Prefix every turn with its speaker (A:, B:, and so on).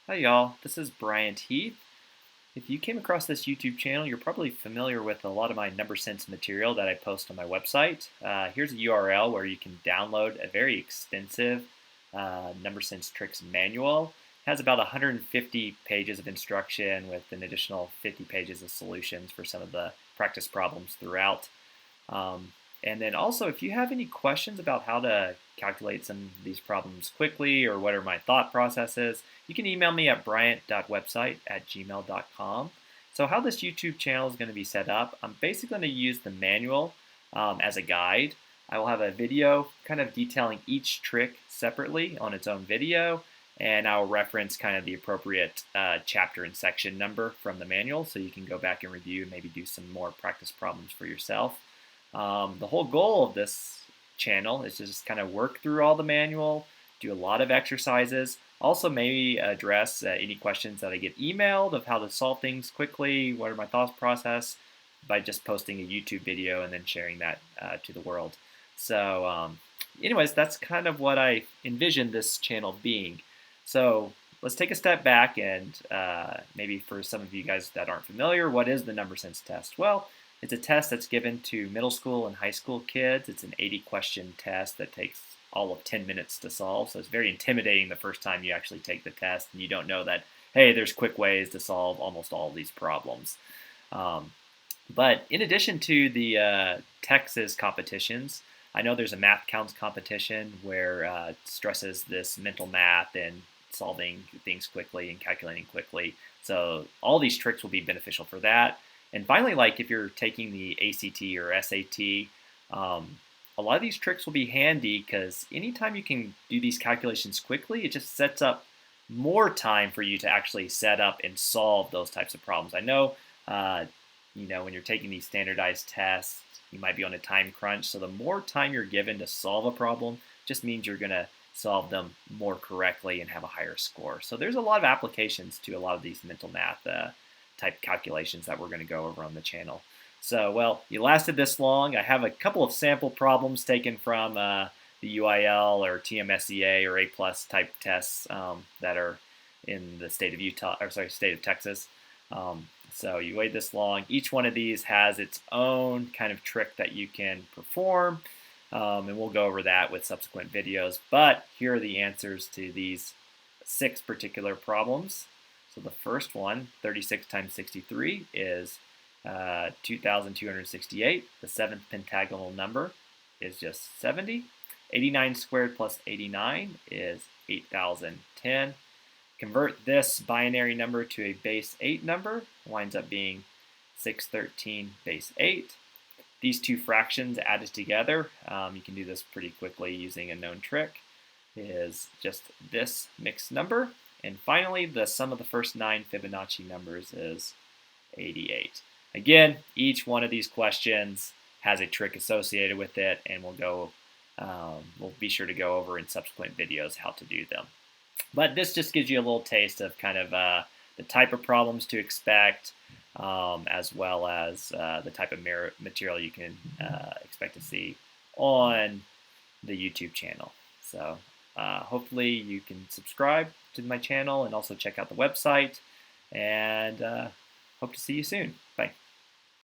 A: Hi y'all, this is Bryant Heath. If you came across this YouTube channel, you're probably familiar with a lot of my number sense material that I post on my website. Here's a URL where you can download a very extensive number sense tricks manual. It has about 150 pages of instruction with an additional 50 pages of solutions for some of the practice problems throughout. Um, and then also, if you have any questions about how to calculate some of these problems quickly or what are my thought processes, you can email me at bryant.website@gmail.com. So how this YouTube channel is going to be set up, I'm basically going to use the manual as a guide. I will have a video kind of detailing each trick separately on its own video, and I'll reference kind of the appropriate chapter and section number from the manual so you can go back and review and maybe do some more practice problems for yourself. The whole goal of this channel is to just kind of work through all the manual, do a lot of exercises, also maybe address any questions that I get emailed of how to solve things quickly, what are my thoughts process, by just posting a YouTube video and then sharing that to the world. So anyways, that's kind of what I envisioned this channel being. So let's take a step back and maybe for some of you guys that aren't familiar, what is the number sense test? Well, it's a test that's given to middle school and high school kids. It's an 80-question test that takes all of 10 minutes to solve. So it's very intimidating the first time you actually take the test and you don't know that, hey, there's quick ways to solve almost all of these problems. But in addition to the Texas competitions, I know there's a math counts competition where it stresses this mental math and solving things quickly and calculating quickly. So all these tricks will be beneficial for that. And finally, like if you're taking the ACT or SAT, a lot of these tricks will be handy because anytime you can do these calculations quickly, it just sets up more time for you to actually set up and solve those types of problems. I know, when you're taking these standardized tests, you might be on a time crunch. So the more time you're given to solve a problem just means you're going to solve them more correctly and have a higher score. So there's a lot of applications to a lot of these mental math type calculations that we're going to go over on the channel. So, well, you lasted this long. I have a couple of sample problems taken from the UIL or TMSCA or A+ type tests that are in the state of Utah, or sorry, state of Texas. So you wait this long. Each one of these has its own kind of trick that you can perform, and we'll go over that with subsequent videos. But here are the answers to these 6 particular problems. So the first one, 36 times 63, is 2,268. The 7th pentagonal number is just 70. 89 squared plus 89 is 8,010. Convert this binary number to a base 8 number, winds up being 613 base 8. These two fractions added together, you can do this pretty quickly using a known trick, is just this mixed number. And finally, the sum of the first 9 Fibonacci numbers is 88. Again, each one of these questions has a trick associated with it, and we'll be sure to go over in subsequent videos how to do them. But this just gives you a little taste of kind of the type of problems to expect, as well as the type of material you can expect to see on the YouTube channel. So hopefully you can subscribe to my channel and also check out the website, and hope to see you soon. Bye.